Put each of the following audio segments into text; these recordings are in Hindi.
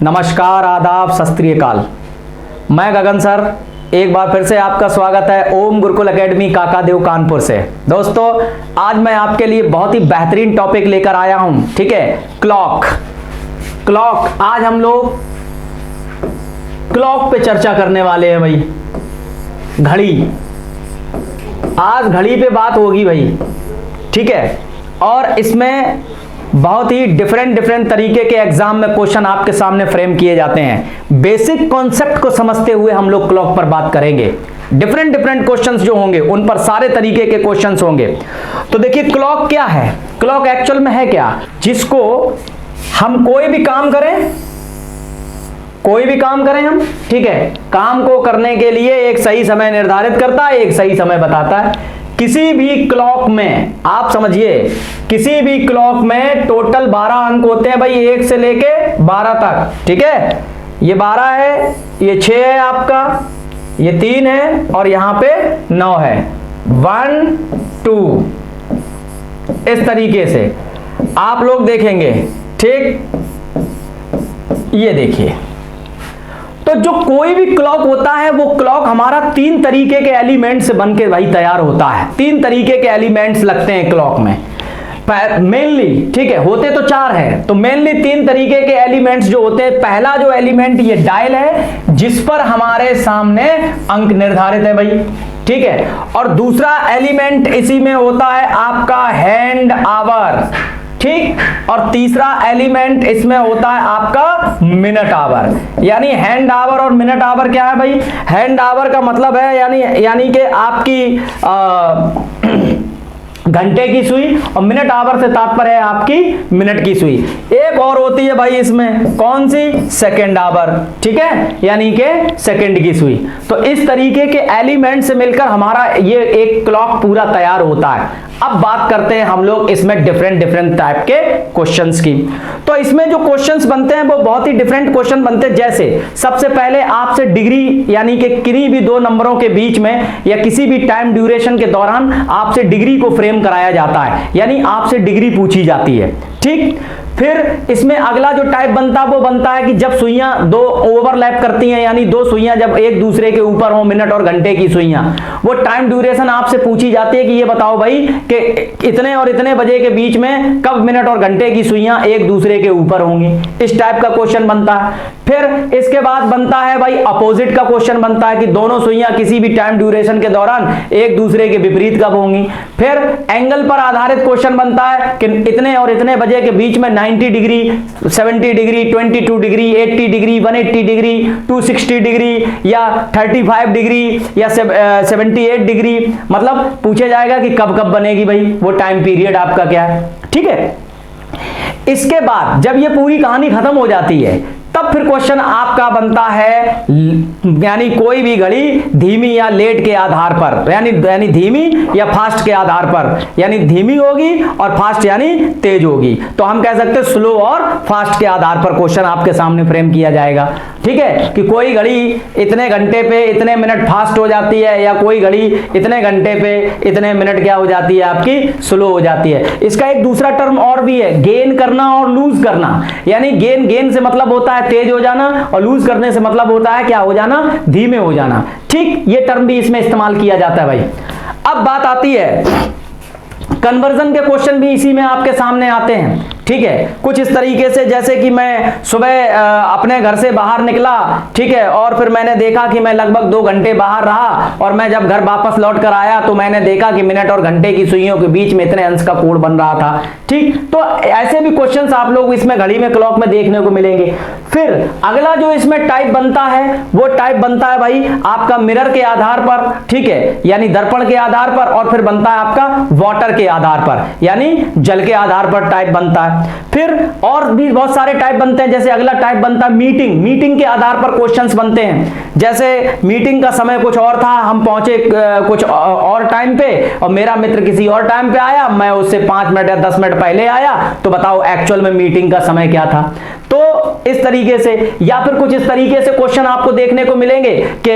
नमस्कार, आदाब, सत श्री अकाल। मैं गगन सर एक बार फिर से आपका स्वागत है ओम गुरुकुल एकेडमी काकादेव कानपुर से। दोस्तों, आज मैं आपके लिए बहुत ही बेहतरीन टॉपिक लेकर आया हूं। ठीक है, क्लॉक। आज हम लोग क्लॉक पे चर्चा करने वाले हैं भाई। घड़ी, आज घड़ी पे बात होगी भाई। ठीक है, और इसमें बहुत ही डिफरेंट तरीके के एग्जाम में क्वेश्चन आपके सामने फ्रेम किए जाते हैं। बेसिक कॉन्सेप्ट को समझते हुए हम लोग क्लॉक पर बात करेंगे। डिफरेंट क्वेश्चंस जो होंगे उन पर सारे तरीके के क्वेश्चंस होंगे। तो देखिए, क्लॉक क्या है? क्लॉक एक्चुअल में है क्या? जिसको हम कोई भी काम करें हम, ठीक है, काम को करने के लिए एक सही समय निर्धारित करता है, एक सही समय बताता है। किसी भी क्लॉक में आप समझिए, किसी भी क्लॉक में टोटल 12 अंक होते हैं भाई, 1 से लेके 12 तक। ठीक है, ये 12 है, ये 6 है आपका, ये 3 है और यहां पे 9 है। 1 2 इस तरीके से आप लोग देखेंगे। ठीक, ये देखिए, तो जो कोई भी क्लॉक होता है वो क्लॉक हमारा 3 तरीके के एलिमेंट से बन के भाई तैयार होता है। 3 तरीके के एलिमेंट्स लगते हैं क्लॉक में मेनली। ठीक है, होते तो 4 हैं, तो मेनली 3 तरीके के एलिमेंट्स जो होते हैं। पहला जो एलिमेंट ये डायल है, जिस पर हमारे सामने अंक निर्धारित है भाई। ठीक है, और दूसरा एलिमेंट इसी में होता है आपका हैंड आवर। ठीक, और तीसरा एलिमेंट इसमें होता है आपका मिनट आवर। यानी हैंड आवर और मिनट आवर क्या है भाई? हैंड आवर का मतलब है यानी कि आपकी घंटे की सुई, और मिनट आवर से तात्पर्य है आपकी मिनट की सुई। एक और होती है भाई इसमें, कौन सी? Second hour. ठीक है, यानी कि सेकंड की सुई। तो इस तरीके के एलिमेंट से मिलकर हमारा ये एक क्लॉक पूरा तैयार होता है। अब बात करते हैं हम लोग इसमें डिफरेंट टाइप के क्वेश्चंस की। तो इसमें जो क्वेश्चंस बनते हैं वो बहुत ही डिफरेंट क्वेश्चन बनते हैं। जैसे सबसे पहले आपसे डिग्री, यानी कि किन्हीं भी 2 नंबरों के बीच में या किसी भी टाइम ड्यूरेशन के दौरान आपसे डिग्री को फ्रेम कराया जाता है, यानी आपसे डिग्री पूछी जाती है। ठीक, फिर इसमें अगला जो टाइप बनता है वो बनता है कि जब सुइयां 2 ओवरलैप करती हैं, यानी 2 सुइयां जब एक दूसरे के ऊपर हो, मिनट और घंटे की सुइयां, वो टाइम ड्यूरेशन आपसे पूछी जाती है कि ये बताओ भाई कि इतने और इतने बजे के बीच में कब मिनट और घंटे की सुइयां एक दूसरे के ऊपर होंगी। इस टाइप का क्वेश्चन बनता है। फिर इसके बाद बनता है भाई अपोजिट का क्वेश्चन बनता है कि दोनों सुइयां किसी भी टाइम ड्यूरेशन के दौरान एक दूसरे के विपरीत कब होंगी। फिर एंगल पर आधारित क्वेश्चन बनता है कि इतने और इतने बजे के बीच में 90 degree, 70 degree, 22 degree, 80 degree, 180 degree, 260 degree या 35 डिग्री या 78 डिग्री, मतलब पूछा जाएगा कि कब कब बनेगी भाई, वो टाइम पीरियड आपका क्या है। ठीक है, इसके बाद जब ये पूरी कहानी खत्म हो जाती है तब फिर क्वेश्चन आपका बनता है, यानी कोई भी घड़ी धीमी या लेट के आधार पर, यानी धीमी या फास्ट के आधार पर, यानी धीमी होगी और फास्ट यानी तेज होगी। तो हम कह सकते हैं स्लो और फास्ट के आधार पर क्वेश्चन आपके सामने फ्रेम किया जाएगा। ठीक है, कि कोई घड़ी इतने घंटे पे इतने मिनट फास्ट हो जाती है, या कोई घड़ी इतने घंटे पे इतने मिनट क्या हो जाती है आपकी स्लो हो जाती है। इसका एक दूसरा टर्म और भी है, गेन करना और लूज करना। यानी गेन से मतलब होता है तेज हो जाना, और लूज करने से मतलब होता है क्या हो जाना? धीमे हो जाना। ठीक, ये टर्म भी इसमें इस्तेमाल किया जाता है भाई। अब बात आती है कन्वर्जन के क्वेश्चन भी इसी में आपके सामने आते हैं। ठीक है, कुछ इस तरीके से, जैसे कि मैं सुबह अपने घर से बाहर निकला, ठीक है, और फिर मैंने देखा कि मैं लगभग 2 घंटे बाहर रहा, और मैं जब घर वापस लौट कर आया तो मैंने देखा कि मिनट और घंटे की सुइयों के बीच में इतने अंश का कोण बन रहा था। ठीक, तो ऐसे भी क्वेश्चंस आप लोग इसमें घड़ी में क्लॉक में देखने को मिलेंगे। फिर अगला जो इसमें टाइप बनता है वो टाइप बनता है भाई आपका मिरर के आधार पर। ठीक है, यानी दर्पण के आधार पर, और फिर बनता है आपका वाटर के आधार पर, यानी जल के आधार पर टाइप बनता है। फिर और भी बहुत सारे टाइप बनते हैं। जैसे अगला टाइप बनता है मीटिंग के आधार पर क्वेश्चंस बनते हैं। जैसे मीटिंग का समय कुछ और था, हम पहुंचे कुछ और टाइम पे, और मेरा मित्र किसी और टाइम पे आया, मैं उससे 5 मिनट या 10 मिनट पहले आया, तो बताओ एक्चुअल में मीटिंग का समय क्या था। तो इस तरीके से, या फिर कुछ इस तरीके से क्वेश्चन आपको देखने को मिलेंगे कि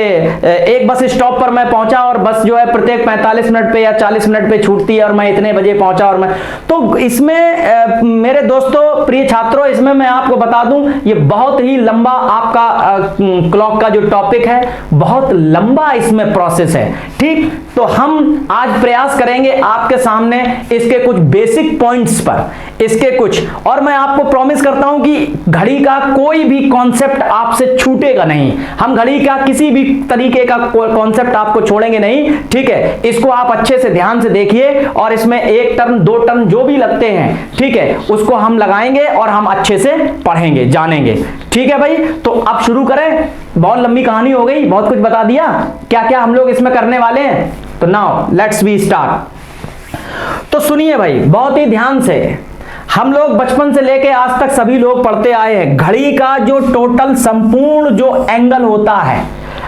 एक बस स्टॉप पर मैं पहुंचा और बस जो है प्रत्येक 45 मिनट पे या 40 मिनट पे छूटती है और मैं इतने बजे पहुंचा, और मैं तो इसमें मेरे दोस्तों प्रिय छात्रों, इसमें मैं आपको बता दूं ये बहुत ही लंबा आपका क्लॉक का जो टॉपिक है, बहुत लंबा इसमें प्रोसेस है। ठीक, तो हम आज प्रयास करेंगे आपके सामने इसके कुछ बेसिक पॉइंट्स पर, इसके कुछ, और मैं आपको प्रॉमिस करता हूं कि घड़ी का कोई भी कॉन्सेप्ट आपसे छूटेगा नहीं। हम घड़ी का किसी भी तरीके का कॉन्सेप्ट आपको छोड़ेंगे नहीं। ठीक है, इसको आप अच्छे से ध्यान से देखिए और इसमें एक टर्म दो टर्म जो भी लगते हैं, ठीक है, उसको हम लगाएंगे और हम अच्छे से पढ़ेंगे, जानेंगे। ठीक है भाई, तो अब शुरू करें। बहुत लंबी कहानी हो गई, बहुत कुछ बता दिया क्या क्या हम लोग इसमें करने वाले हैं। तो नाउ लेट्स बी स्टार्ट। तो सुनिए भाई बहुत ही ध्यान से, हम लोग बचपन से लेके आज तक सभी लोग पढ़ते आए हैं, घड़ी का जो टोटल संपूर्ण जो एंगल होता है,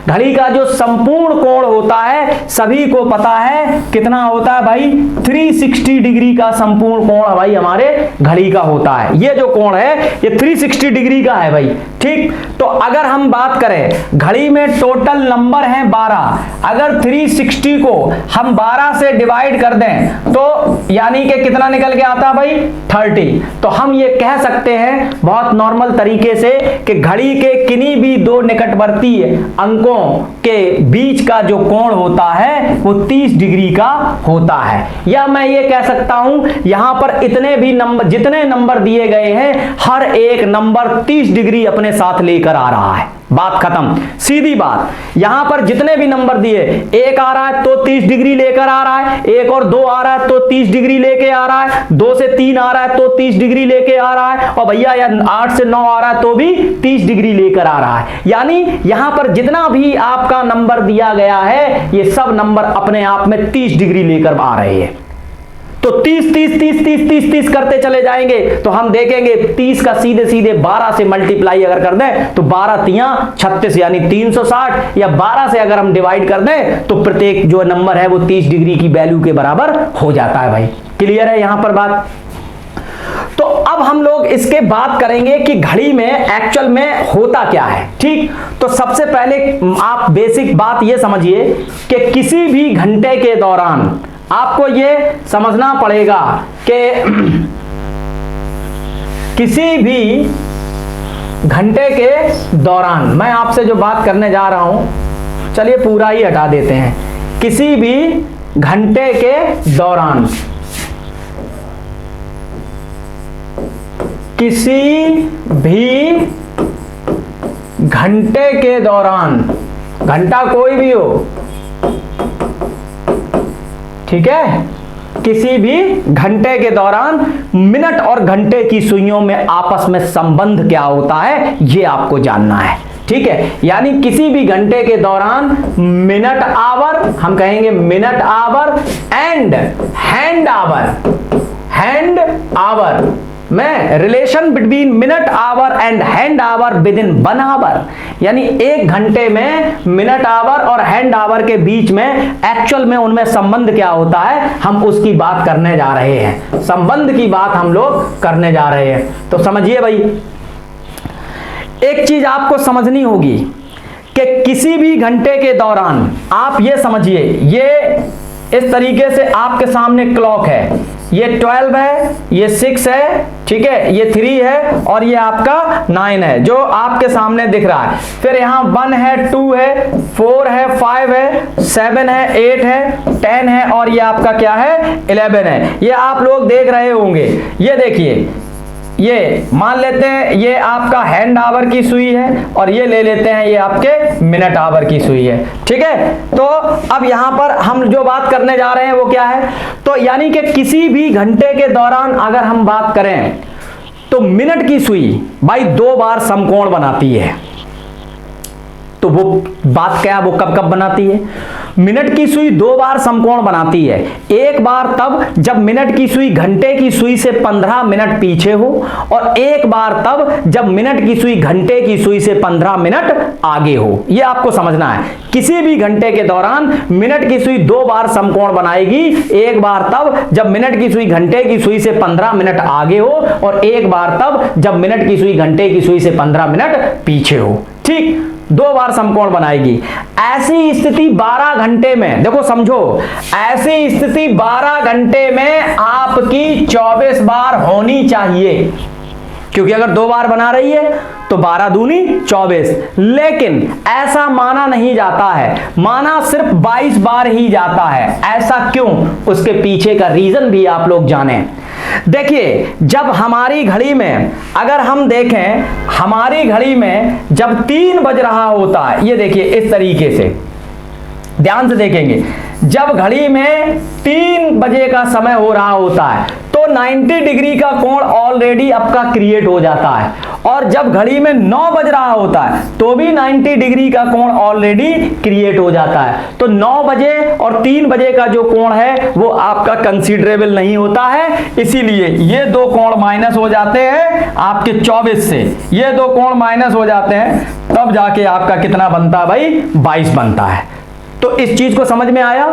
घड़ी का जो संपूर्ण कोण होता है, सभी को पता है कितना होता है भाई, 360 डिग्री का संपूर्ण कोण भाई हमारे घड़ी का होता है। ये जो कोण है ये 360 डिग्री का है भाई। ठीक, तो अगर हम बात करें घड़ी में टोटल नंबर है 12, अगर 360 को हम 12 से डिवाइड कर दें तो यानी कि कितना निकल के आता है भाई, 30। तो हम ये कह सकते हैं बहुत नॉर्मल तरीके से कि घड़ी के किन्हीं भी दो निकटवर्ती अंकों के बीच का जो कोण होता है वो 30 डिग्री का होता है। या मैं ये कह सकता हूं यहां पर इतने भी नंबर, जितने नंबर दिए गए हैं, हर एक नंबर 30 डिग्री अपने साथ लेकर आ रहा है। बात खत्म, सीधी बात। यहां पर जितने भी नंबर दिए, एक आ रहा है तो 30 डिग्री लेकर आ रहा है, एक और दो आ रहा है तो 30 डिग्री लेके आ रहा है, 2 से 3 आ रहा है तो 30 डिग्री लेके आ रहा है, और भैया या 8 से 9 आ रहा है तो भी 30 डिग्री लेकर आ रहा है। यानी यहां पर जितना भी आपका नंबर दिया गया है, ये सब नंबर अपने आप में 30 डिग्री लेकर आ रहे हैं। तो 30 30 30 30 30 30 करते चले जाएंगे तो हम देखेंगे 30 का सीधे सीधे 12 से मल्टीप्लाई अगर कर दें तो 12 तियां 36 यानी 360, या 12 से अगर हम डिवाइड कर दें तो प्रत्येक जो नंबर है वो 30 डिग्री की वैल्यू के बराबर हो जाता है भाई। क्लियर है यहां पर बात? तो अब हम लोग इसके बात करेंगे कि घड़ी में एक्चुअल में होता क्या है। ठीक, तो सबसे पहले आप बेसिक बात ये समझिए कि किसी भी घंटे के दौरान आपको ये समझना पड़ेगा कि किसी भी घंटे के दौरान, मैं आपसे जो बात करने जा रहा हूं, चलिए पूरा ही हटा देते हैं, किसी भी घंटे के दौरान, किसी भी घंटे के दौरान, घंटा कोई भी हो, ठीक है, किसी भी घंटे के दौरान मिनट और घंटे की सुइयों में आपस में संबंध क्या होता है ये आपको जानना है। ठीक है, यानी किसी भी घंटे के दौरान मिनट आवर, हम कहेंगे minute hour and hand hour, hand hour में relation between minute hour and hand hour within 1 hour, यानी एक घंटे में मिनट आवर और हैंड आवर के बीच में एक्चुअल में उनमें संबंध क्या होता है, हम उसकी बात करने जा रहे हैं। संबंध की बात हम लोग करने जा रहे हैं। तो समझिए भाई, एक चीज आपको समझनी होगी कि किसी भी घंटे के दौरान आप ये समझिए, ये इस तरीके से आपके सामने क्लॉक है, ये 12 है, ये 6 है, ठीक है, ये 3 है और ये आपका 9 है जो आपके सामने दिख रहा है। फिर यहाँ 1 है, 2 है, 4 है, 5 है, 7 है, 8 है, 10 है और ये आपका क्या है, 11 है। ये आप लोग देख रहे होंगे। ये देखिए, ये मान लेते हैं ये आपका हैंड आवर की सुई है और ये ले लेते हैं ये आपके मिनट आवर की सुई है। ठीक है, तो अब यहां पर हम जो बात करने जा रहे हैं वो क्या है, तो यानी कि किसी भी घंटे के दौरान अगर हम बात करें तो मिनट की सुई भाई 2 बार समकोण बनाती है। तो वो बात क्या है, वो कब कब बनाती है? मिनट की सुई 2 बार समकोण बनाती है। एक बार तब जब मिनट की सुई घंटे की सुई से 15 मिनट पीछे हो, और एक बार तब जब मिनट की सुई घंटे की सुई से 15 मिनट आगे हो। यह आपको समझना है। किसी भी घंटे के दौरान मिनट की सुई 2 बार समकोण बनाएगी। एक बार तब जब मिनट की सुई घंटे की सुई से 15 मिनट आगे हो, और एक बार तब जब मिनट की सुई घंटे की सुई से 15 मिनट पीछे हो। ठीक, 2 बार समकोण बनाएगी। ऐसी स्थिति 12 घंटे में, देखो समझो, ऐसी स्थिति 12 घंटे में आपकी 24 बार होनी चाहिए, क्योंकि अगर 2 बार बना रही है तो 12 दूनी 24। लेकिन ऐसा माना नहीं जाता है, माना सिर्फ 22 बार ही जाता है। ऐसा क्यों? उसके पीछे का रीजन भी आप लोग जानें। देखिए, जब हमारी घड़ी में, अगर हम देखें, हमारी घड़ी में जब 3 बज रहा होता है, ये देखिए इस तरीके से ध्यान से देखेंगे, जब घड़ी में 3 बजे का समय हो रहा होता है तो 90 डिग्री का कोण ऑलरेडी आपका क्रिएट हो जाता है, और जब घड़ी में 9 बज रहा होता है तो भी 90 डिग्री का कोण ऑलरेडी क्रिएट हो जाता है। तो 9 बजे और 3 बजे का जो कोण है वो आपका कंसीडरेबल नहीं होता है, इसीलिए ये 2 कोण माइनस हो जाते हैं आपके 24 से, ये 2 कोण माइनस हो जाते हैं, तब जाके आपका कितना बनता है भाई? 22 बनता है। तो इस चीज को समझ में आया?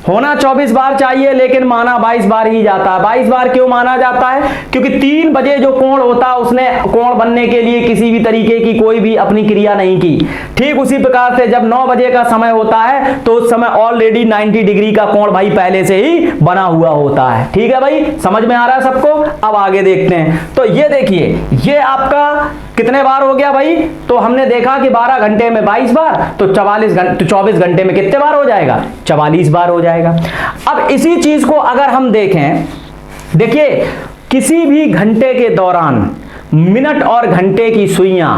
होना 24 बार चाहिए, लेकिन माना 22 बार ही जाता है। 22 बार क्यों माना जाता है? क्योंकि 3 बजे जो कोण होता है उसने कोण बनने के लिए किसी भी तरीके की कोई भी अपनी क्रिया नहीं की। ठीक उसी प्रकार से जब 9 बजे का समय होता है तो उस समय ऑलरेडी 90 डिग्री का कोण भाई पहले से ही बना हुआ होता है। ठीक है भाई, समझ में आ रहा है सबको? अब आगे देखते हैं। तो ये देखिए, ये आपका कितने बार हो गया भाई? तो हमने देखा कि 12 घंटे में 22 बार, तो 24 घंटे में कितने बार हो जाएगा? 44 बार हो जाएगा। अब इसी चीज को अगर हम देखें, देखिए किसी भी घंटे के दौरान मिनट और घंटे की सुइयां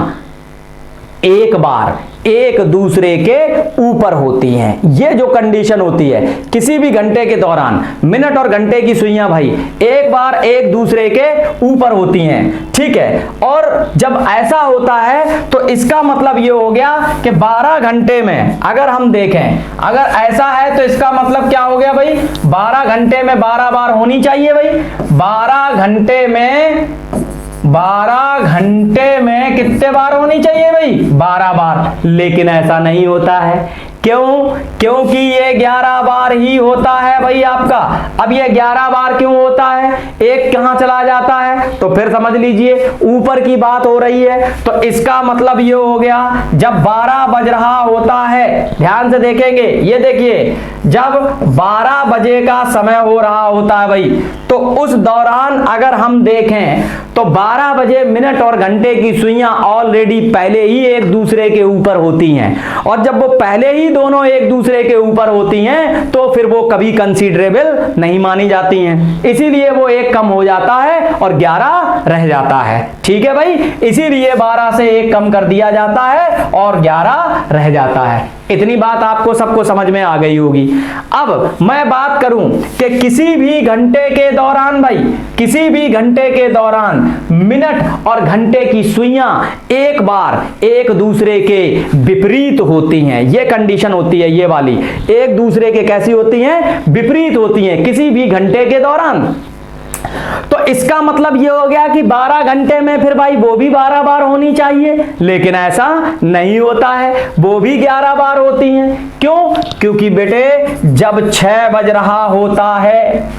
एक बार एक दूसरे के ऊपर होती हैं। ये जो कंडीशन होती है, किसी भी घंटे के दौरान मिनट और घंटे की सुइयां भाई एक बार एक दूसरे के ऊपर होती हैं। ठीक है, और जब ऐसा होता है तो इसका मतलब ये हो गया कि 12 घंटे में अगर हम देखें, अगर ऐसा है तो इसका मतलब क्या हो गया भाई? 12 घंटे में 12 बार होनी चाहिए भाई। 12 घंटे में कितने बार होनी चाहिए भाई? 12 बार। लेकिन ऐसा नहीं होता है। क्यों? क्योंकि ये 11 बार ही होता है भाई आपका। अब ये 11 बार क्यों होता है? एक कहां चला जाता है? तो फिर समझ लीजिए ऊपर की बात हो रही है, तो इसका मतलब ये हो गया जब 12 बज रहा होता है, ध्यान से देखेंगे, ये देखिए जब 12 बजे का समय हो रहा होता है भाई, तो उस दौरान अगर हम देखें तो 12 बजे मिनट और घंटे की सुइयां ऑलरेडी पहले ही एक दूसरे के ऊपर होती हैं, और जब वो पहले ही दोनों एक दूसरे के ऊपर होती हैं तो फिर वो कभी कंसीडरेबल नहीं मानी जाती हैं। इसीलिए वो एक कम हो जाता है और 11 रह जाता है। ठीक है भाई, इसीलिए 12 से एक कम कर दिया जाता है और 11 रह जाता है। इतनी बात आपको सबको समझ में आ गई होगी। अब मैं बात करूं कि किसी भी घंटे के दौरान भाई, किसी भी घंटे के दौरान मिनट और घंटे की सुइयां एक बार एक दूसरे के विपरीत होती हैं। यह कंडीशन होती है, ये वाली एक दूसरे के कैसी होती हैं? विपरीत होती हैं किसी भी घंटे के दौरान। तो इसका मतलब ये हो गया कि 12 घंटे में फिर भाई वो भी 12 बार होनी चाहिए, लेकिन ऐसा नहीं होता है, वो भी 11 बार होती हैं। क्यों? क्योंकि बेटे जब 6 बज रहा होता है,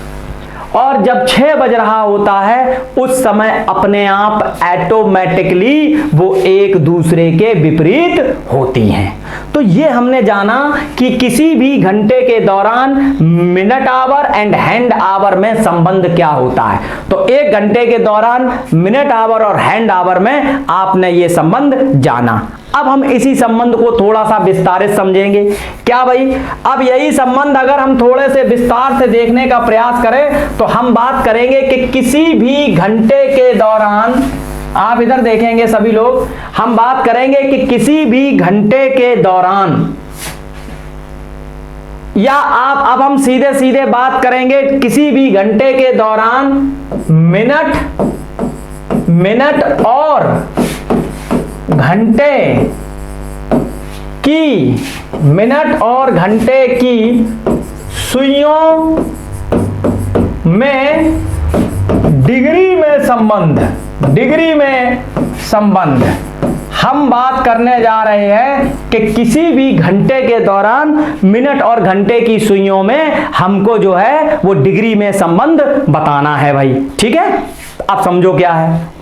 और जब 6 बज रहा होता है उस समय अपने आप ऑटोमेटिकली वो एक दूसरे के विपरीत होती हैं। तो ये हमने जाना कि किसी भी घंटे के दौरान minute hour and hand hour में संबंध क्या होता है। तो एक घंटे के दौरान मिनट आवर और हैंड आवर में आपने ये संबंध जाना। अब हम इसी संबंध को थोड़ा सा विस्तारित समझेंगे। क्या भाई? अब यही संबंध अगर हम थोड़े से विस्तार से देखने का प्रयास करें तो हम बात करेंगे कि किसी भी घंटे के दौरान, आप इधर देखेंगे सभी लोग, हम बात करेंगे कि किसी भी घंटे के दौरान, या आप अब हम सीधे सीधे बात करेंगे किसी भी घंटे के दौरान मिनट और घंटे कि मिनट और घंटे की सुइयों में डिग्री में संबंध हम बात करने जा रहे हैं कि किसी भी घंटे के दौरान मिनट और घंटे की सुइयों में हमको जो है वो डिग्री में संबंध बताना है भाई। ठीक है, आप समझो क्या है।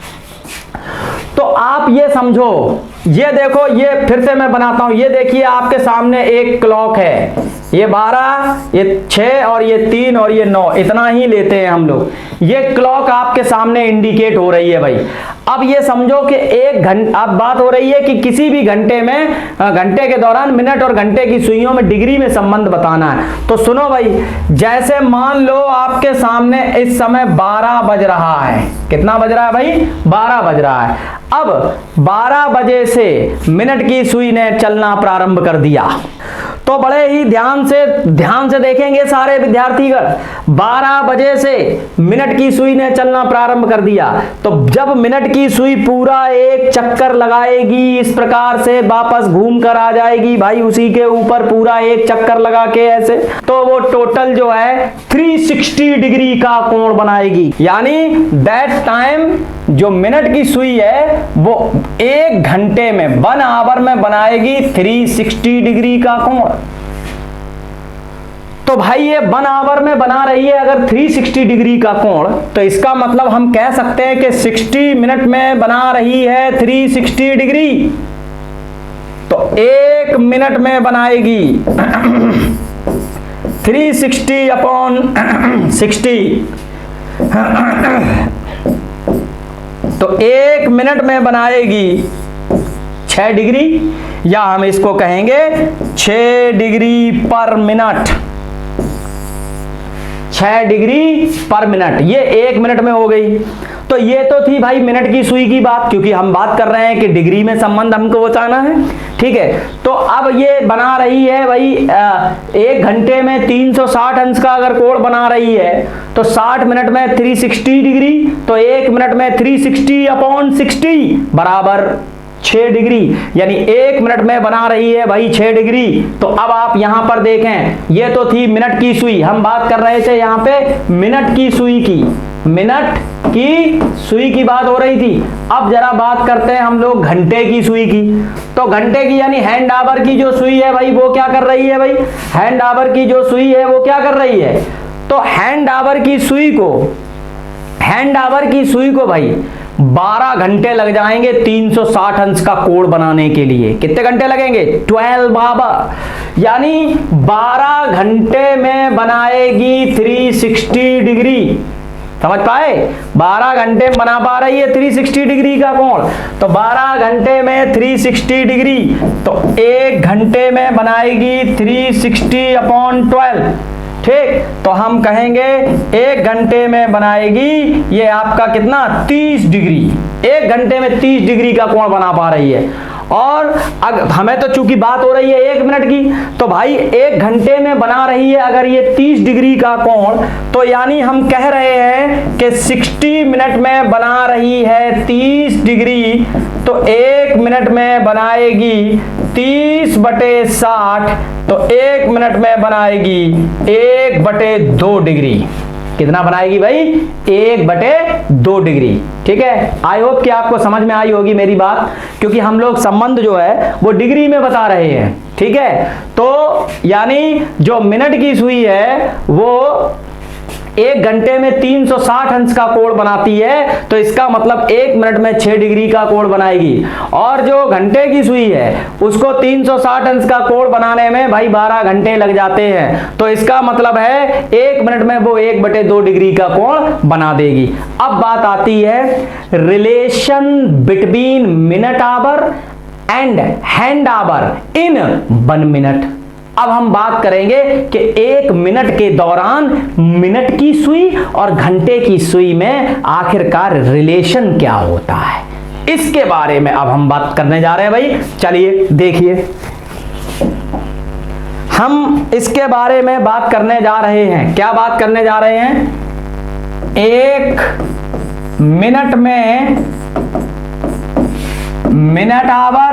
तो आप ये समझो, ये देखो, ये फिर से मैं बनाता हूं। ये देखिए आपके सामने एक क्लॉक है, ये 12, ये 6 और ये 3 और ये 9, इतना ही लेते हैं हम लोग। ये क्लॉक आपके सामने इंडिकेट हो रही है भाई। अब ये समझो कि एक घंटा, अब बात हो रही है कि किसी भी घंटे में, घंटे के दौरान मिनट और घंटे की सुइयों में डिग्री में संबंध बताना है। तो सुनो भाई, जैसे मान लो आपके सामने इस समय 12 बज रहा है। कितना बज रहा है भाई? 12 बज रहा है। अब 12 बजे से मिनट की सुई ने चलना प्रारंभ कर दिया। तो बड़े ही ध्यान से देखेंगे सारे विद्यार्थीगण। 12 बजे से मिनट की सुई ने चलना प्रारंभ कर दिया। तो जब मिनट की सुई पूरा एक चक्कर लगाएगी, इस प्रकार से वापस घूम कर आ जाएगी भाई, उसी के ऊपर पूरा एक चक्कर लगा के ऐसे, तो वो टोटल जो है 360 डिग्री का कोण बनाएगी। यानी दैट टाइम जो मिनट की सुई है वो 1 घंटे में, 1 आवर में बनाएगी 360 डिग्री का कोण। तो भाई ये 1 आवर में बना रही है अगर 360 डिग्री का कोण, तो इसका मतलब हम कह सकते हैं कि 60 मिनट में बना रही है 360 डिग्री। तो 1 मिनट में बनाएगी 360 अपॉन 60, तो 1 मिनट में बनाएगी 6 डिग्री, या हम इसको कहेंगे 6 डिग्री पर मिनट। 6 डिग्री पर मिनट, ये 1 मिनट में हो गई। तो ये तो थी भाई मिनट की सुई की बात, क्योंकि हम बात कर रहे हैं कि डिग्री में संबंध हमको बताना है। ठीक है, तो अब ये बना रही है भाई 1 घंटे में 360 अंश का अगर कोण बना रही है, तो 60 मिनट में 360 डिग्री, तो 1 मिनट में 360 अपॉन 60 बराबर 6 डिग्री। यानी 1 मिनट में बना रही है भाई 6 डिग्री। तो अब आप यहां पर देखें, ये तो थी मिनट की सुई, हम बात कर रहे थे यहां पे मिनट की सुई की, मिनट की सुई की बात हो रही थी। अब जरा बात करते हैं हम लोग घंटे की सुई की। तो घंटे की यानी हैंड आवर की जो सुई है भाई, वो क्या कर रही है भाई? हैंड आवर की जो सुई है वो क्या कर रही है? तो हैंड आवर की सुई को भाई 12 घंटे लग जाएंगे 360 अंश का कोण बनाने के लिए। कितने घंटे लगेंगे? 12 आवर। यानी 12 घंटे में बनाएगी 360 डिग्री। समझ पाए? 12 घंटे में बना पा रही है 360 डिग्री का कोण। तो 12 घंटे में 360 डिग्री, तो 1 घंटे में बनाएगी 360 अपॉन 12। ठीक, तो हम कहेंगे 1 घंटे में बनाएगी ये आपका कितना? 30 डिग्री। 1 घंटे में 30 डिग्री का कोण बना पा रही है। और अगर हमें तो चूंकि बात हो रही है 1 मिनट की, तो भाई 1 घंटे में बना रही है अगर ये 30 डिग्री का कोण, तो यानी हम कह रहे हैं कि 60 मिनट में बना रही है 30 डिग्री, तो 1 मिनट में बनाएगी 30/60, तो 1 मिनट में बनाएगी 1/2 डिग्री। कितना बनाएगी भाई? 1/2 डिग्री। ठीक है, आई होप कि आपको समझ में आई होगी मेरी बात, क्योंकि हम लोग संबंध जो है वो डिग्री में बता रहे हैं। ठीक है, तो यानी जो मिनट की सुई है वो 1 घंटे में 360 अंश का कोण बनाती है, तो इसका मतलब 1 मिनट में 6 डिग्री का कोण बनाएगी। और जो घंटे की सुई है उसको 360 अंश का कोण बनाने में भाई 12 घंटे लग जाते हैं, तो इसका मतलब है 1 मिनट में वो 1/2 डिग्री का कोण बना देगी। अब बात आती है relation between minute hour and hand hour in 1 minute. अब हम बात करेंगे कि 1 मिनट के दौरान मिनट की सुई और घंटे की सुई में आखिरकार रिलेशन क्या होता है, इसके बारे में अब हम बात करने जा रहे हैं भाई। चलिए देखिए, हम इसके बारे में बात करने जा रहे हैं। क्या बात करने जा रहे हैं? 1 मिनट में minute hour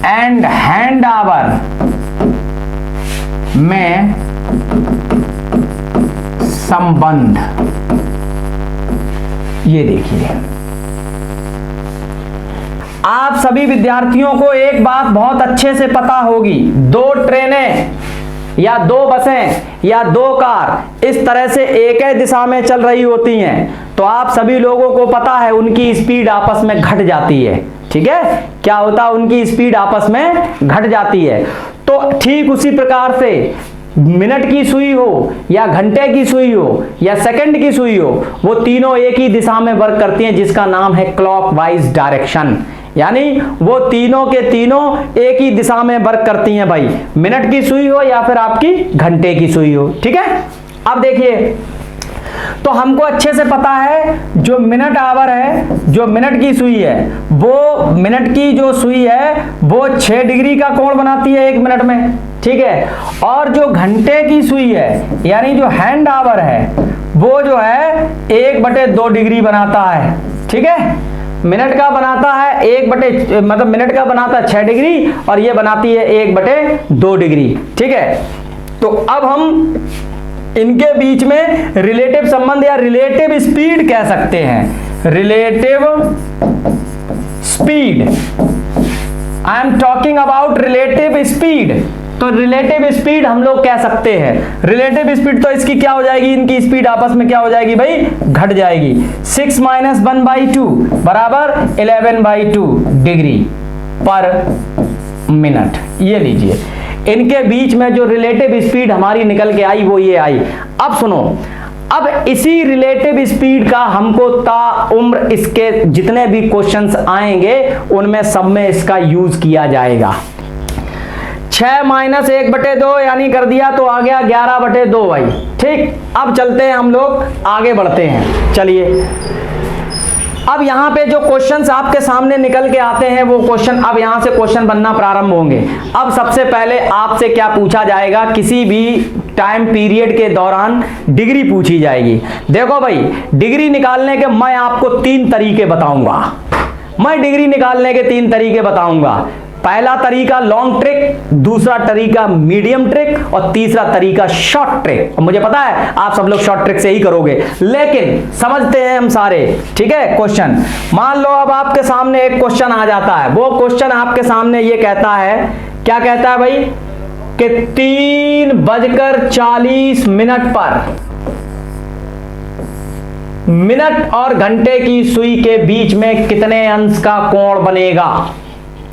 and hand hour में संबंध। ये देखिए, आप सभी विद्यार्थियों को एक बात बहुत अच्छे से पता होगी, दो ट्रेनें या दो बसें या दो कार इस तरह से एक ही दिशा में चल रही होती हैं, तो आप सभी लोगों को पता है उनकी स्पीड आपस में घट जाती है। ठीक है, क्या होता है, उनकी स्पीड आपस में घट जाती है। तो ठीक उसी प्रकार से मिनट की सुई हो या घंटे की सुई हो या सेकंड की सुई हो, वो तीनों एक ही दिशा में वर्क करती हैं, जिसका नाम है क्लॉकवाइज डायरेक्शन। यानी वो तीनों के तीनों एक ही दिशा में वर्क करती हैं भाई, मिनट की सुई हो या फिर आपकी घंटे की सुई हो। ठीक है, अब देखिए, तो हमको अच्छे से पता है जो मिनट आवर है, जो मिनट की सुई है, वो मिनट की जो सुई है वो 6 डिग्री का कोण बनाती है 1 मिनट में। ठीक है, और जो घंटे की सुई है यानी जो हैंड आवर है, वो जो है 1/2 डिग्री बनाता है। ठीक है, मिनट का बनाता है मतलब मिनट का बनाता है 6 डिग्री और ये बनाती है 1/2 डिग्री। ठीक है, तो अब हम इनके बीच में रिलेटिव संबंध या रिलेटिव स्पीड कह सकते हैं। Relative speed, I am talking about relative speed. तो रिलेटिव स्पीड हम लोग कह सकते हैं। रिलेटिव स्पीड तो इसकी क्या हो जाएगी, इनकी स्पीड आपस में क्या हो जाएगी भाई, घट जाएगी। 6 - 1/2 बराबर 11/2 डिग्री पर मिनट। ये लीजिए, इनके बीच में जो रिलेटिव स्पीड हमारी निकल के आई वो ये आई। अब सुनो, अब इसी रिलेटिव स्पीड का हमको ताउम्र इसके जितने भी क्वेश्चंस आएंगे उनमें सब में इसका यूज किया जाएगा। 6 - 1/2 यानी कर दिया तो आ गया 11/2 भाई। ठीक, अब चलते हैं हम लोग आगे बढ़ते हैं। चलिए, अब यहां पे जो क्वेश्चंस आपके सामने निकल के आते हैं वो क्वेश्चन, अब यहां से क्वेश्चन बनना प्रारंभ होंगे। अब सबसे पहले आपसे क्या पूछा जाएगा, किसी भी टाइम पीरियड के दौरान डिग्री पूछी जाएगी। देखो भाई, डिग्री निकालने के मैं आपको 3 तरीके बताऊंगा। मैं डिग्री निकालने के 3 तरीके बताऊंगा। पहला तरीका लॉन्ग ट्रिक, दूसरा तरीका मीडियम ट्रिक और तीसरा तरीका शॉर्ट ट्रिक। मुझे पता है आप सब लोग शॉर्ट ट्रिक से ही करोगे, लेकिन समझते हैं हम सारे। ठीक है, क्वेश्चन मान लो अब आपके सामने एक क्वेश्चन आ जाता है। वो क्वेश्चन आपके सामने ये कहता है, क्या कहता है भाई, कि 3:40 पर मिनट और घंटे की सुई के बीच में कितने अंश का कोण बनेगा।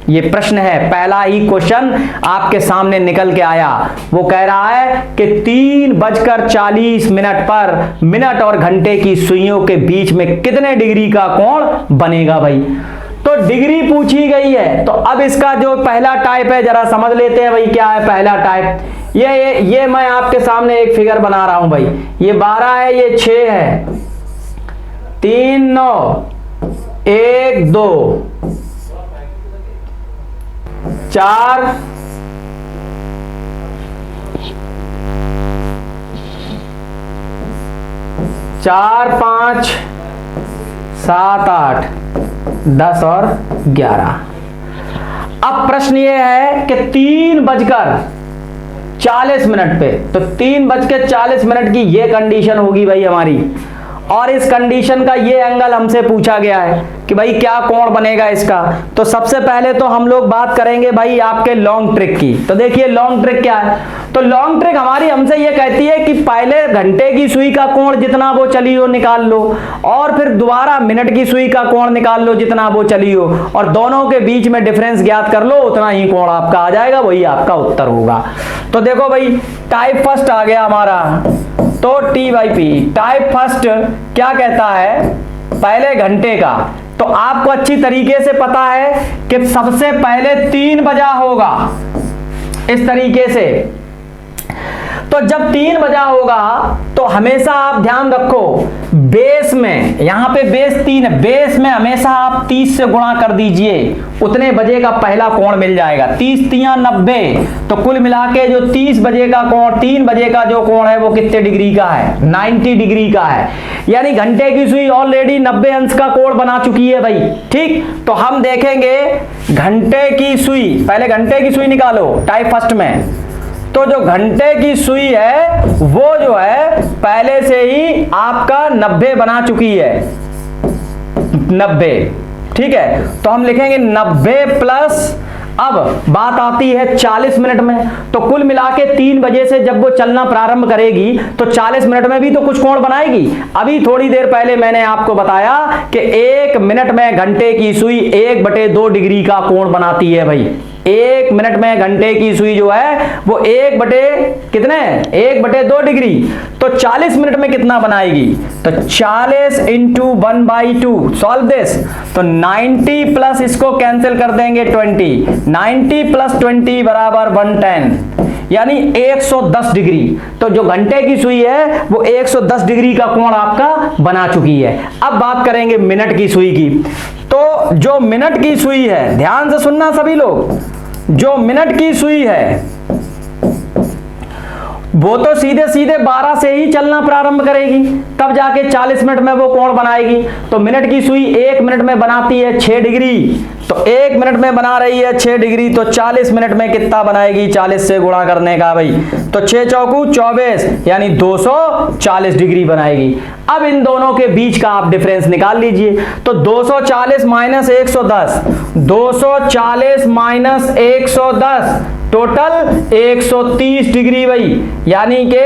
ये प्रश्न है, पहला ही क्वेश्चन आपके सामने निकल के आया। वो कह रहा है कि 3:40 पर मिनट और घंटे की सुइयों के बीच में कितने डिग्री का कोण बनेगा भाई। तो डिग्री पूछी गई है, तो अब इसका जो पहला टाइप है जरा समझ लेते हैं भाई। क्या है पहला टाइप, ये मैं आपके सामने एक फिगर बना रहा हूं भाई। ये 12 है, ये 6 है, 3 9 1 2 4 4 5 7 8 10 और 11। अब प्रश्न ये है कि 3:40 पे, तो 3:40 की ये कंडीशन होगी भाई हमारी, और इस कंडीशन का ये एंगल हमसे पूछा गया है कि भाई क्या कोण बनेगा इसका। तो सबसे पहले तो हम लोग बात करेंगे भाई आपके लॉन्ग ट्रिक की। तो देखिए लॉन्ग ट्रिक क्या है, तो लॉन्ग ट्रिक हमारी हमसे ये कहती है कि पहले घंटे की सुई का कोण जितना वो चली हो निकाल लो, और फिर दोबारा मिनट की सुई का कोण निकाल लो जितना वो चली हो, और दोनों के बीच में डिफरेंस ज्ञात कर लो, उतना ही कोण आपका आ जाएगा, वही आपका उत्तर होगा। तो देखो भाई टाइप फर्स्ट आ गया हमारा, तो T/P टाइप फर्स्ट क्या कहता है, पहले घंटे का। तो आपको अच्छी तरीके से पता है कि सबसे पहले 3 बजा होगा, इस तरीके से। तो जब 3 बजा होगा तो हमेशा आप ध्यान रखो, बेस में, यहां पे बेस 3 है, बेस में हमेशा आप 30 से गुणा कर दीजिए, उतने बजे का पहला कोण मिल जाएगा। 30 तियां 90, तो कुल मिला के जो 30 बजे का कोण, 3 बजे का जो कोण है वो कितने डिग्री का है? 90 डिग्री का है। यानी घंटे की सुई ऑलरेडी 90 अंश का कोण बना चुकी है भाई। ठीक, तो हम देखेंगे घंटे की सुई, पहले घंटे की सुई निकालो टाइप फर्स्ट में। तो जो घंटे की सुई है वो जो है पहले से ही आपका 90 बना चुकी है, 90। ठीक है, तो हम लिखेंगे 90 प्लस, अब बात आती है 40 मिनट में, तो कुल मिला के 3 बजे से जब वो चलना प्रारंभ करेगी तो 40 मिनट में भी तो कुछ कोण बनाएगी। अभी थोड़ी देर पहले मैंने आपको बताया कि 1 मिनट में घंटे की सुई 1/2 डिग्री का कोण बनाती है भाई। 1 मिनट में घंटे की सुई जो है वो 1/2 डिग्री, तो 40 मिनट में कितना बनाएगी? तो 40 इंटू 1/2, सॉल्व दिस। तो 90 प्लस इसको कैंसिल कर देंगे 20, 90 प्लस 20 बराबर 110, यानी 110 डिग्री। तो जो घंटे की सुई है वो 110 डिग्री का कोण आपका बना चुकी है। अब बात करेंगे मिनट की सुई की। तो जो मिनट की सुई है, ध्यान से सुनना सभी लोग, जो मिनट की सुई है वो तो सीधे सीधे 12 से ही चलना प्रारंभ करेगी, तब जाके 40 मिनट में वो कोण बनाएगी। तो मिनट की सुई 1 मिनट में बनाती है 6 डिग्री, तो 1 मिनट में बना रही है 6 डिग्री, तो 40 मिनट में कितना बनाएगी? 40 से गुणा करने का भाई, तो 6 चौकू 24, यानी 240 डिग्री बनाएगी। अब इन दोनों के बीच का आप डिफरेंस निकाल लीजिए। तो 240 माइनस 110, 240 माइनस 110, टोटल 130 डिग्री भाई, यानी कि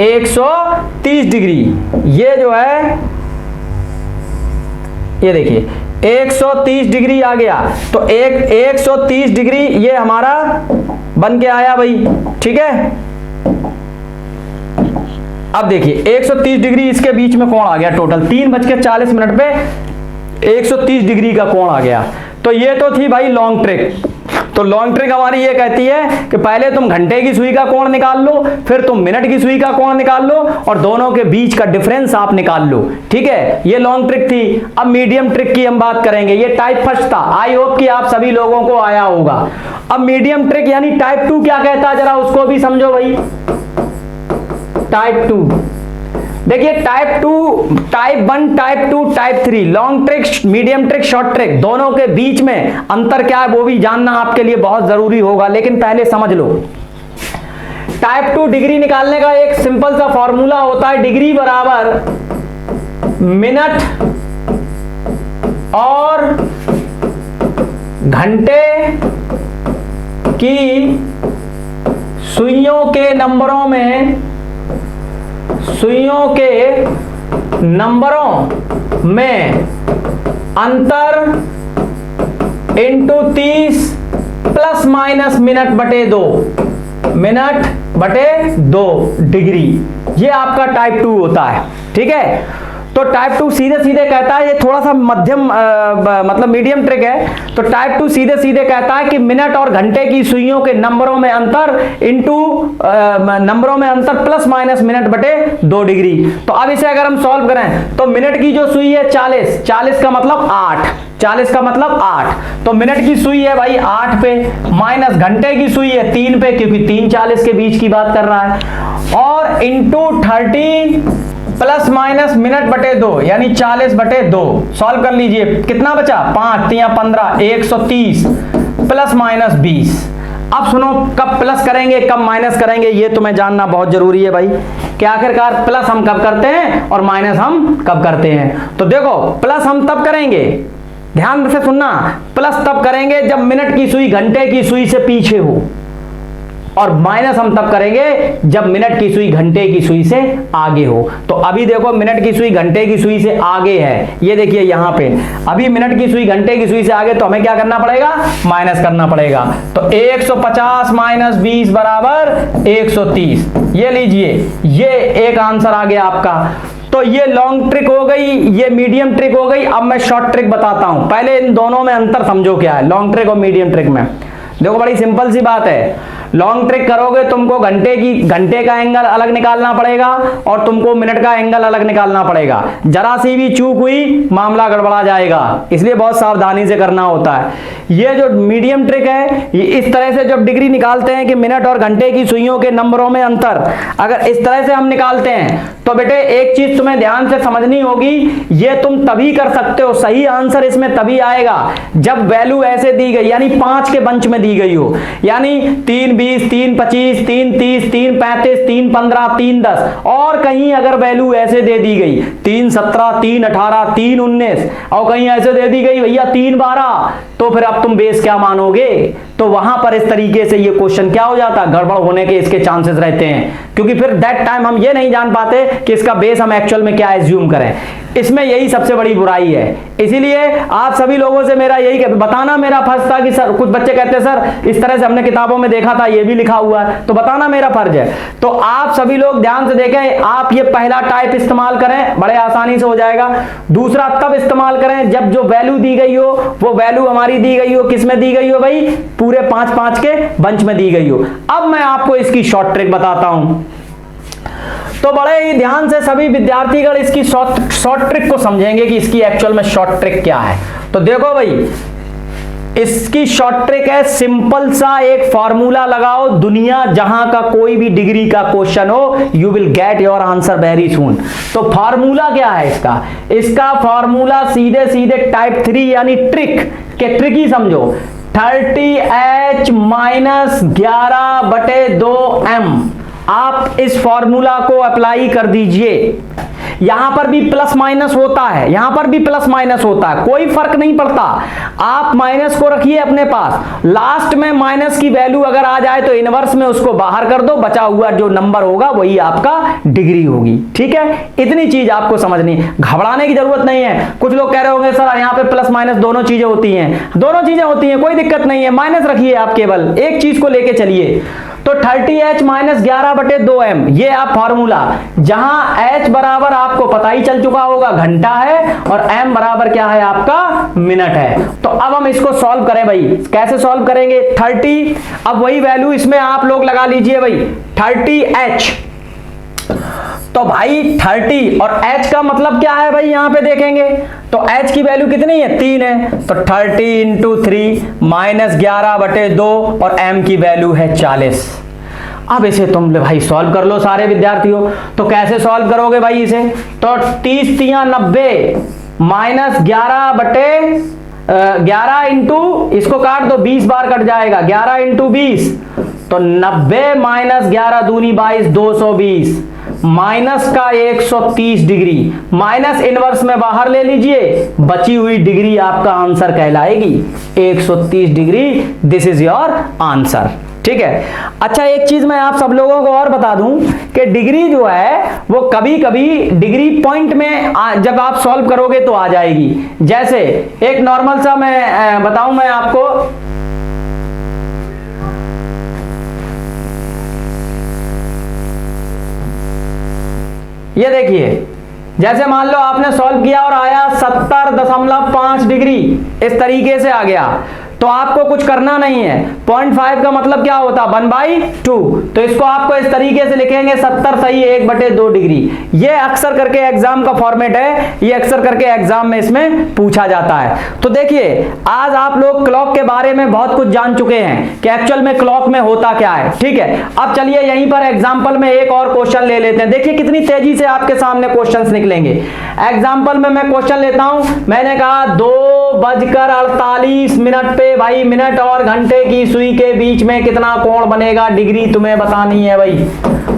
130 डिग्री। ये जो है, ये देखिए 130 डिग्री आ गया, तो 130 डिग्री ये हमारा बन के आया भाई। ठीक है, अब देखिए 130 डिग्री इसके बीच में कोण आ गया, टोटल 3:40 पे 130 डिग्री का कोण आ गया। तो ये तो थी भाई लॉन्ग ट्रिक। तो लॉन्ग ट्रिक हमारी ये कहती है कि पहले तुम घंटे की सुई का कोण निकाल लो, फिर तुम मिनट की सुई का कोण निकाल लो, और दोनों के बीच का डिफरेंस आप निकाल लो। ठीक है, ये लॉन्ग ट्रिक थी। अब मीडियम ट्रिक की हम बात करेंगे। ये टाइप फर्स्ट था, आई होप कि आप सभी लोगों को आया होगा। अब मीडियम ट्रिक यानी टाइप 2 क्या कहता है, जरा उसको भी समझो भाई। टाइप 2 देखिए, type 2, type 1, type 2, type 3, long trick, medium trick, short trick, दोनों के बीच में अंतर क्या है वो भी जानना आपके लिए बहुत जरूरी होगा, लेकिन पहले समझ लो। टाइप 2 डिग्री निकालने का एक सिंपल सा फॉर्मूला होता है, डिग्री बराबर मिनट और घंटे की सुइयों के नंबरों में, सुइयों के नंबरों में अंतर इंटू 30 प्लस माइनस मिनट बटे 2, मिनट बटे 2 डिग्री। ये आपका टाइप 2 होता है। ठीक है, तो टाइप 2 सीधे सीधे कहता है, ये थोड़ा सा मध्यम मतलब मीडियम ट्रिक है। तो टाइप 2 सीधे सीधे कहता है कि मिनट और घंटे की सुइयों के नंबरों में अंतर इंटू नंबरों में अंतर प्लस माइनस मिनट बटे 2 डिग्री। तो अब इसे अगर हम सॉल्व करें तो मिनट की जो सुई है 40, 40 का मतलब 8, 40 का मतलब 8, तो मिनट की सुई है भाई 8 पे, माइनस घंटे की सुई है 3 पे, क्योंकि 3 40 के बीच की बात कर रहा है, और इंटू 30 प्लस माइनस मिनट बटे 2, यानी 40 बटे 2। सॉल्व कर लीजिए, कितना बचा? 5 3 15, 130 प्लस माइनस 20। अब सुनो, कब प्लस करेंगे कब माइनस करेंगे ये तुम्हें जानना बहुत जरूरी है भाई, कि आखिरकार प्लस हम कब करते हैं और माइनस हम कब करते हैं। तो देखो, प्लस हम तब करेंगे, ध्यान से सुनना, प्लस तब करेंगे जब मिनट की सुई घंटे की सुई से पीछे हो, और माइनस हम तब करेंगे जब मिनट की सुई घंटे की सुई से आगे हो। तो अभी देखो, मिनट की सुई घंटे की सुई से आगे है, ये देखिए यहां पे अभी मिनट की सुई घंटे की सुई से आगे, तो हमें क्या करना पड़ेगा? माइनस करना पड़ेगा। तो 150 माइनस 20 बराबर 130। ये लीजिए, ये एक आंसर आ गया आपका। तो ये लॉन्ग ट्रिक हो गई, ये मीडियम ट्रिक हो गई। अब मैं शॉर्ट ट्रिक बताता हूं, पहले इन दोनों में अंतर समझो क्या है, लॉन्ग ट्रिक और मीडियम ट्रिक में। देखो, बड़ी सिंपल सी बात है। लॉन्ग ट्रिक करोगे तुमको घंटे का एंगल अलग निकालना पड़ेगा और तुमको मिनट का एंगल अलग निकालना पड़ेगा। जरा सी भी चूक हुई मामला गड़बड़ा जाएगा, इसलिए बहुत सावधानी से करना होता है। ये जो मीडियम ट्रिक है, ये इस तरह से जब डिग्री निकालते हैं कि मिनट और घंटे की सुइयों के नंबरों में अंतर, अगर इस तरह से हम निकालते हैं तो बेटे एक चीज तुम्हें ध्यान से समझनी होगी, ये तुम तभी कर सकते हो, सही आंसर इसमें तभी आएगा जब वैल्यू ऐसे दी गई, यानी 5 के बंच में दी गई हो, यानी 3 20, 3 25, 3 30, 3 35, 3 15, 3 10, और कहीं अगर वैल्यू ऐसे दे दी गई 3 17, 3 18, 3 19 और कहीं ऐसे दे दी गई भैया 3 12, तो फिर अब तुम बेस क्या मानोगे? तो वहां पर इस तरीके से ये क्वेश्चन क्या हो जाता है, गड़बड़ होने के इसके चांसेस रहते हैं, क्योंकि फिर दैट टाइम हम ये नहीं जान पाते कि इसका बेस हम एक्चुअल में क्या एज्यूम करें। इसमें यही सबसे बड़ी बुराई है। इसीलिए आप सभी लोगों से मेरा यही बताना मेरा फर्ज था कि सर, कुछ बच्चे कहते हैं सर इस तरह से हमने किताबों में देखा था, ये भी लिखा हुआ है, तो बताना मेरा फर्ज है। तो आप सभी लोग ध्यान से देखें, आप ये पहला टाइप इस्तेमाल करें, बड़े आसानी से हो जाएगा। दूसरा तब इस्तेमाल करें जब जो वैल्यू दी गई हो वो वैल्यू हमारी दी गई हो, किस में दी गई हो भाई? पूरे 5-5 के बंच में दी गई हो। अब मैं आपको इसकी शॉर्ट ट्रिक बताता हूं, तो बड़े ही ध्यान से सभी विद्यार्थीगण इसकी शॉर्ट ट्रिक को समझेंगे कि इसकी एक्चुअल में शॉर्ट ट्रिक क्या है। तो देखो भाई, इसकी शॉर्ट ट्रिक है, सिंपल सा एक फॉर्मूला लगाओ, दुनिया जहां का कोई भी डिग्री का क्वेश्चन हो, you will get your answer very soon. तो फॉर्मूला क्या है इसका फॉर्मूला सीधे सीधे टाइप 3 यानी ट्रिक के ट्रिक ही समझो, 30h माइनस 11/2m। आप इस फॉर्मूला को अप्लाई कर दीजिए। यहां पर भी प्लस माइनस होता है, यहां पर भी प्लस माइनस होता है, कोई फर्क नहीं पड़ता। आप माइनस को रखिए अपने पास, लास्ट में माइनस की वैल्यू अगर आ जाए तो इनवर्स में उसको बाहर कर दो, बचा हुआ जो नंबर होगा वही आपका डिग्री होगी। ठीक है, इतनी चीज आपको समझनी, घबराने की जरूरत नहीं है। कुछ लोग कह रहे होंगे सर यहाँ पे प्लस माइनस दोनों चीजें होती हैं, दोनों चीजें होती हैं, कोई दिक्कत नहीं है, माइनस रखिए, आप केवल एक चीज को लेके चलिए। तो 30h माइनस 11/2m, ये आप फॉर्मूला, जहां h बराबर आपको पता ही चल चुका होगा घंटा है और m बराबर क्या है आपका मिनट है। तो अब हम इसको सॉल्व करें भाई, कैसे सॉल्व करेंगे? 30, अब वही वैल्यू इसमें आप लोग लगा लीजिए भाई, 30h। तो भाई 30 और h का मतलब क्या है भाई, यहां पे देखेंगे तो h की वैल्यू कितनी है? 3 है, तो 30 इंटू 3 माइनस 11/2 और m की वैल्यू है 40। अब इसे तुम भाई सॉल्व कर लो सारे विद्यार्थियों। तो कैसे सॉल्व करोगे भाई इसे? तो 30 तिया 90 माइनस 11 इंटू, इसको काट दो, 20 बार कट जाएगा, 11 इंटू 20, तो 90 माइनस 11 दूनी 22, 220 माइनस का 130 डिग्री, माइनस इनवर्स में बाहर ले लीजिए, बची हुई डिग्री आपका आंसर कहलाएगी 130 degree. This is your answer. ठीक है। अच्छा, एक चीज मैं आप सब लोगों को और बता दूं कि डिग्री जो है वो कभी कभी डिग्री पॉइंट में जब आप सॉल्व करोगे तो आ जाएगी। जैसे एक नॉर्मल सा मैं बताऊं मैं आपको, ये देखिए, जैसे मान लो आपने सॉल्व किया और आया 70.5 डिग्री, इस तरीके से आ गया, तो आपको कुछ करना नहीं है। 0.5 का मतलब क्या होता है? 1/2। तो इसको आपको इस तरीके से लिखेंगे 70 सही 1/2 डिग्री। ये अक्सर करके एग्जाम का फॉर्मेट है, ये अक्सर करके एग्जाम में इसमें पूछा जाता है। तो देखिए, आज आप लोग क्लॉक के बारे में बहुत कुछ जान चुके हैं कि एक्चुअल में क्लॉक में होता क्या है। ठीक है, अब चलिए यहीं पर एग्जाम्पल में एक और क्वेश्चन ले लेते हैं। देखिए कितनी तेजी से आपके सामने क्वेश्चन निकलेंगे। एग्जाम्पल में मैं क्वेश्चन लेता हूं, मैंने कहा 2:48 पे भाई मिनट और घंटे की सुई के बीच में कितना कोण बनेगा, डिग्री तुम्हें बतानी है भाई।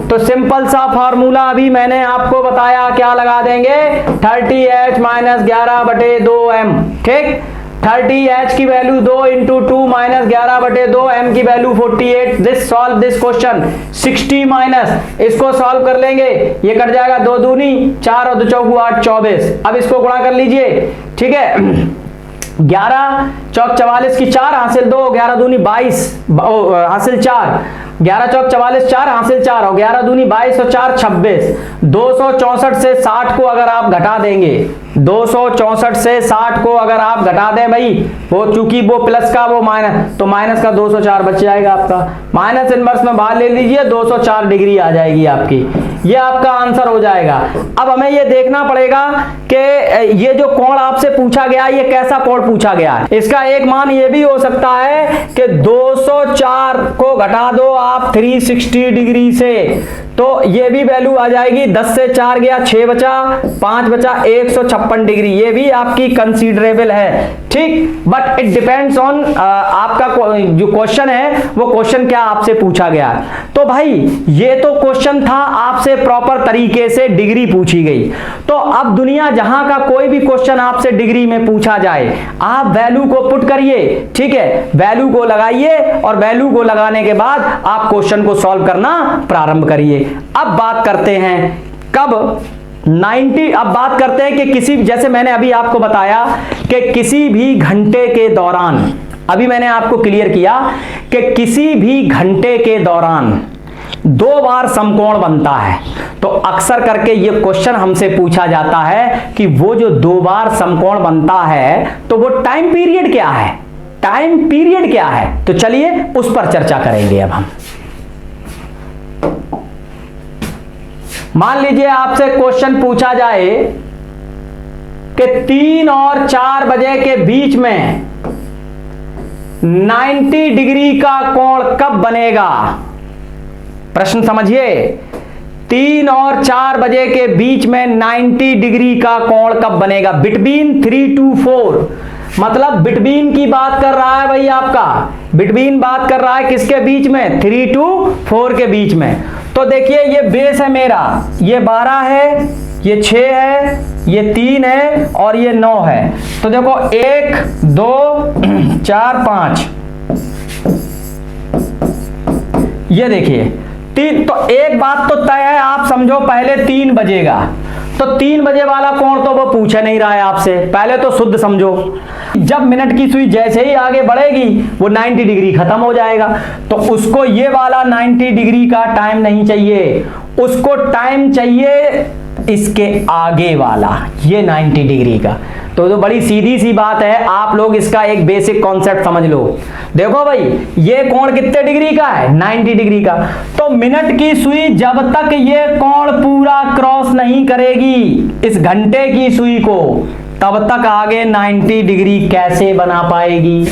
तो सिंपल सा फॉर्मूला अभी मैंने आपको बताया, क्या लगा देंगे? 30h minus 11/2m। ठीक, 30h की वैल्यू 2 इंटू 2 माइनस 11/2, m की value 48। This solve this question. 60 minus, इसको सॉल्व कर लेंगे, ये कट जाएगा, 2 दूनी 4 और 2 चौगु 8, 24। अब इसको गुणा कर लीजिए। ठीक है, 11 चौक 44 की 4 हासिल 2, 11 दूनी 22 हासिल 4, 11 चौक 44 4 हासिल 4 और 11 दूनी 22 और 4 26। 264 से 60 को अगर आप घटा देंगे, 264 से 60 को अगर आप घटा दें भाई, वो चूंकि वो प्लस का वो माइनस, तो माइनस का 204 बच जाएगा आपका। माइनस इनवर्स में बाहर ले लीजिए, 204 डिग्री आ जाएगी आपकी, ये आपका आंसर हो जाएगा। अब हमें ये देखना पड़ेगा कि ये जो कोण आपसे पूछा गया ये कैसा कोण पूछा गया है। इसका एक मान ये भी हो सकता है कि 204 को घटा दो आप 360 डिग्री से, तो ये भी वैल्यू आ जाएगी। 10 से 4 गया 6 बचा, 5 बचा 156 डिग्री, ये भी आपकी कंसीडरेबल है, ठीक। बट इट डिपेंड्स ऑन आपका जो क्वेश्चन है वो क्वेश्चन क्या आपसे पूछा गया। तो भाई ये तो क्वेश्चन था, आपसे प्रॉपर तरीके से डिग्री पूछी गई। तो अब दुनिया जहां का कोई भी क्वेश्चन आपसे डिग्री में पूछा जाए, आप वैल्यू को पुट करिए, ठीक है, वैल्यू को लगाइए और वैल्यू को लगाने के बाद आप क्वेश्चन को सॉल्व करना प्रारंभ करिए। अब बात करते हैं कब 90, अब बात करते हैं कि किसी, जैसे मैंने अभी आपको बताया कि किसी भी घंटे के दौरान, अभी मैंने आपको क्लियर किया कि किसी भी घंटे के दौरान 2 बार समकोण बनता है। तो अक्सर करके ये क्वेश्चन हमसे पूछा जाता है कि वो जो 2 बार समकोण बनता है तो वो टाइम पीरियड क्या है, टाइम पीरियड क्या है। तो चलिए उस पर चर्चा करेंगे। अब हम मान लीजिए आपसे क्वेश्चन पूछा जाए कि 3 और 4 बजे के बीच में 90 डिग्री का कोण कब बनेगा। प्रश्न समझिए, 3 और 4 बजे के बीच में 90 डिग्री का कोण कब बनेगा। बिटवीन 3 to 4, मतलब बिटवीन की बात कर रहा है भाई, आपका बिटवीन बात कर रहा है किसके बीच में, 3 to 4 के बीच में। तो देखिए ये बेस है मेरा, ये 12 है, ये 6 है, ये 3 है और ये 9 है। तो देखो 1 2 4 5, ये देखिए 3। तो एक बात तो तय है, आप समझो पहले 3 बजेगा, तो 3 बजे वाला कोण तो वो पूछ नहीं रहा है आपसे, पहले तो शुद्ध समझो। जब मिनट की सुई जैसे ही आगे बढ़ेगी वो 90 डिग्री खत्म हो जाएगा, तो उसको ये वाला 90 डिग्री का टाइम नहीं चाहिए, उसको टाइम चाहिए इसके आगे वाला, ये 90 डिग्री का। तो बड़ी सीधी सी बात है, आप लोग इसका एक बेसिक कॉन्सेप्ट समझ लो। देखो भाई ये कोण कितने डिग्री का है, 90 डिग्री का। तो मिनट की सुई जब तक ये कोण पूरा क्रॉस नहीं करेगी इस घंटे की सुई को, तब तक आगे 90 डिग्री कैसे बना पाएगी।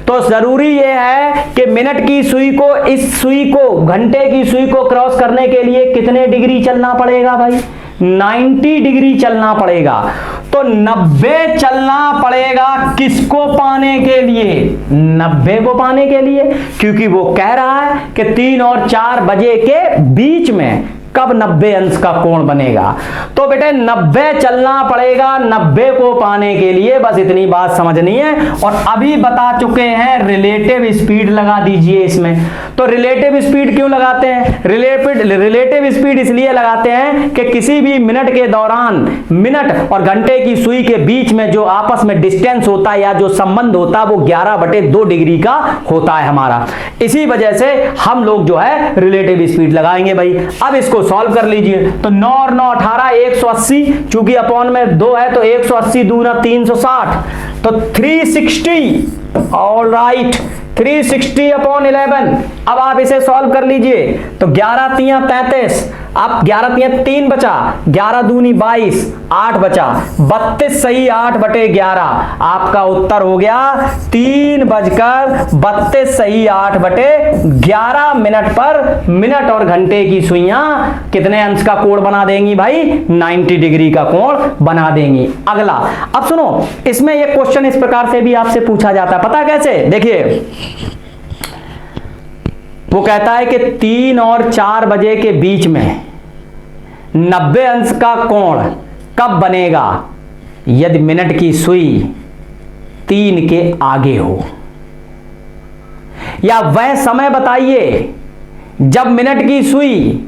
तो जरूरी यह है कि मिनट की सुई को, इस सुई को, घंटे की सुई को क्रॉस करने के लिए कितने डिग्री चलना पड़ेगा भाई, 90 डिग्री चलना पड़ेगा। तो 90 चलना पड़ेगा किसको पाने के लिए, 90 को पाने के लिए, क्योंकि वो कह रहा है कि 3 और 4 बजे के बीच में कब 90 अंश का कोण बनेगा। तो बेटे 90 चलना पड़ेगा 90 को पाने के लिए, बस इतनी बात समझनी है। और अभी बता चुके हैं रिलेटिव स्पीड लगा दीजिए इसमें। तो रिलेटिव स्पीड क्यों लगाते हैं, रिलेटिव स्पीड इसलिए लगाते हैं कि किसी भी मिनट के दौरान मिनट और घंटे की सुई के बीच में जो आपस में डिस्टेंस होता है या जो संबंध होता है वो 11/2 डिग्री का होता है हमारा। इसी वजह से हम लोग जो है रिलेटिव स्पीड लगाएंगे भाई। अब इसको सॉल्व कर लीजिए। तो 9 और 9 18, 180, चूंकि अपॉन में 2 है तो 180 दूना 360, तो 360। All right, 360 upon 11। अब आप इसे सॉल्व कर लीजिए। तो 11 3 33, अब 11 3 3 बचा, 11 दूनी 22, 8 बचा, 32 सही 8/11। आपका उत्तर हो गया 3:32 सही 8/11 मिनट पर। मिनट और घंटे की सुइयां कितने अंश का कोण बना देंगी भाई, 90 डिग्री का कोण बना देंगी। अगला, अब सुनो, इसमें एक क्वेश्चन इस प्रकार से भी आपसे पूछा जाता है, पता कैसे, देखिए वो कहता है कि 3 और 4 बजे के बीच में 90 अंश का कोण कब बनेगा यदि मिनट की सुई 3 के आगे हो। या वह समय बताइए जब मिनट की सुई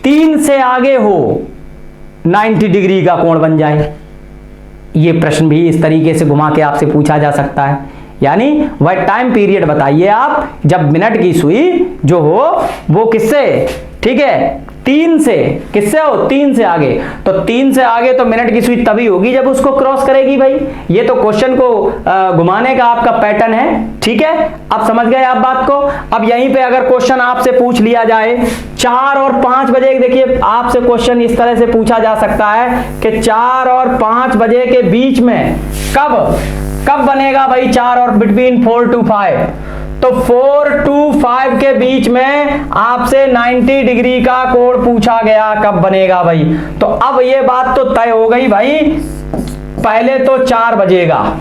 3 से आगे हो 90 डिग्री का कोण बन जाए। ये प्रश्न भी इस तरीके से घुमा के आपसे पूछा जा सकता है। यानी वह टाइम पीरियड बताइए आप जब मिनट की सुई जो हो वो किससे, ठीक है, 3 से, किससे हो, 3 से आगे। तो 3 से आगे तो मिनट की सुई तभी होगी जब उसको क्रॉस करेगी भाई। ये तो क्वेश्चन को घुमाने का आपका पैटर्न है, ठीक है। अब समझ गए आप बात को। अब यहीं पे अगर क्वेश्चन आपसे पूछ लिया जाए 4 और 5 बजे, देखिए आपसे क्वेश्चन इस तरह से पूछा जा सकता है कि 4 और 5 बजे के बीच में कब बनेगा भाई 4 और बिटवीन 4 to 5, तो 4 to 5 के बीच में आपसे 90 डिग्री का कोण पूछा गया, कब बनेगा भाई। तो अब ये बात तो तय हो गई भाई, पहले तो 4 बजेगा,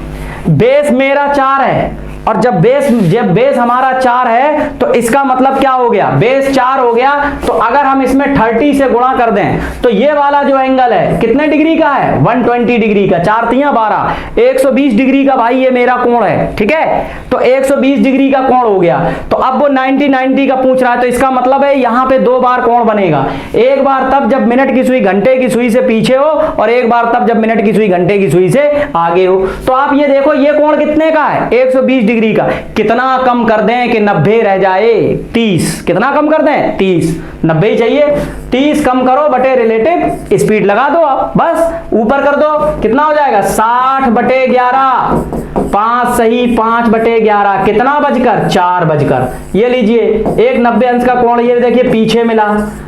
बेस मेरा 4 है, और जब बेस हमारा 4 है तो इसका मतलब क्या हो गया, बेस 4 हो गया। तो अगर हम इसमें 30 से गुणा कर दें तो ये वाला जो एंगल है कितने डिग्री का है, 120 डिग्री का, 4 तियां 12, 120 डिग्री का भाई ये मेरा कोण है, ठीक है। तो 120 डिग्री का कोण हो गया। तो अब वो 90 का पूछ रहा है, तो इसका मतलब है यहां पे 2 बार कोण बनेगा, एक बार तब जब मिनट की सुई घंटे की सुई से पीछे हो, और एक बार तब जब मिनट की सुई घंटे की सुई से आगे हो। तो आप ये देखो ये कोण कितने का है, 120 डिग्री का। कितना कम कर दें कि 90 रह जाए, 30, कितना कम कर दें, 30, 90 ही चाहिए, 30 कम करो बटे रिलेटिव स्पीड लगा दो आप, बस ऊपर कर दो, कितना हो जाएगा 60/11, 5 सही 5/11, कितना बजकर 4 बजकर। ये लीजिए एक 90 अंश का कोण ये देखिए पीछे मिला।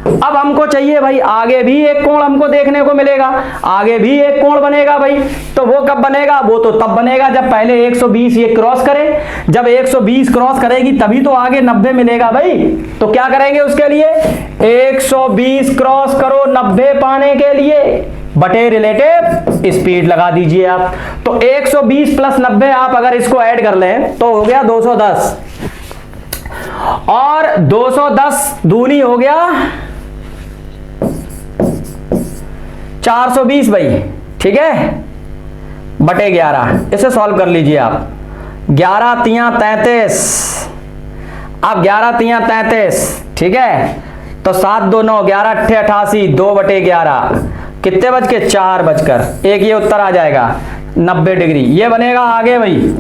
अब हमको चाहिए भाई आगे भी एक कोण हमको देखने को मिलेगा, आगे भी एक कोण बनेगा भाई। तो वो कब बनेगा, वो तो तब बनेगा जब पहले 120 ये क्रॉस करे, जब 120 क्रॉस करेगी तभी तो आगे 90 मिलेगा भाई। तो क्या करेंगे उसके लिए, 120 क्रॉस करो 90 पाने के लिए, बटे रिलेटिव स्पीड लगा दीजिए आप। तो 120 प्लस 90 आप अगर इसको ऐड कर लें तो हो गया 210, और 210 दूनी हो गया 420 भाई, ठीक है, बटे 11। इसे सॉल्व कर लीजिए आप, 11 तियां 33, अब 11 तियां 33, ठीक है। तो 7 2 9, 11 8 88, 2/11 कितने बज के, 4 बजकर, एक ये उत्तर आ जाएगा 90 डिग्री, ये बनेगा आगे भाई,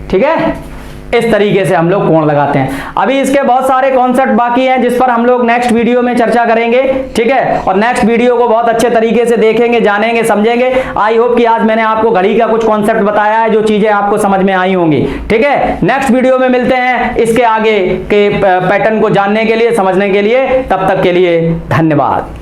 ठीक है। इस तरीके से हम लोग कोण लगाते हैं। अभी इसके बहुत सारे कॉन्सेप्ट बाकी हैं जिस पर हम लोग नेक्स्ट वीडियो में चर्चा करेंगे, ठीक है। और नेक्स्ट वीडियो को बहुत अच्छे तरीके से देखेंगे, जानेंगे, समझेंगे। आई होप कि आज मैंने आपको घड़ी का कुछ कॉन्सेप्ट बताया है, जो चीजें आपको समझ में आई होंगी, ठीक है। नेक्स्ट वीडियो में मिलते हैं इसके आगे के पैटर्न को जानने के लिए, समझने के लिए। तब तक के लिए धन्यवाद।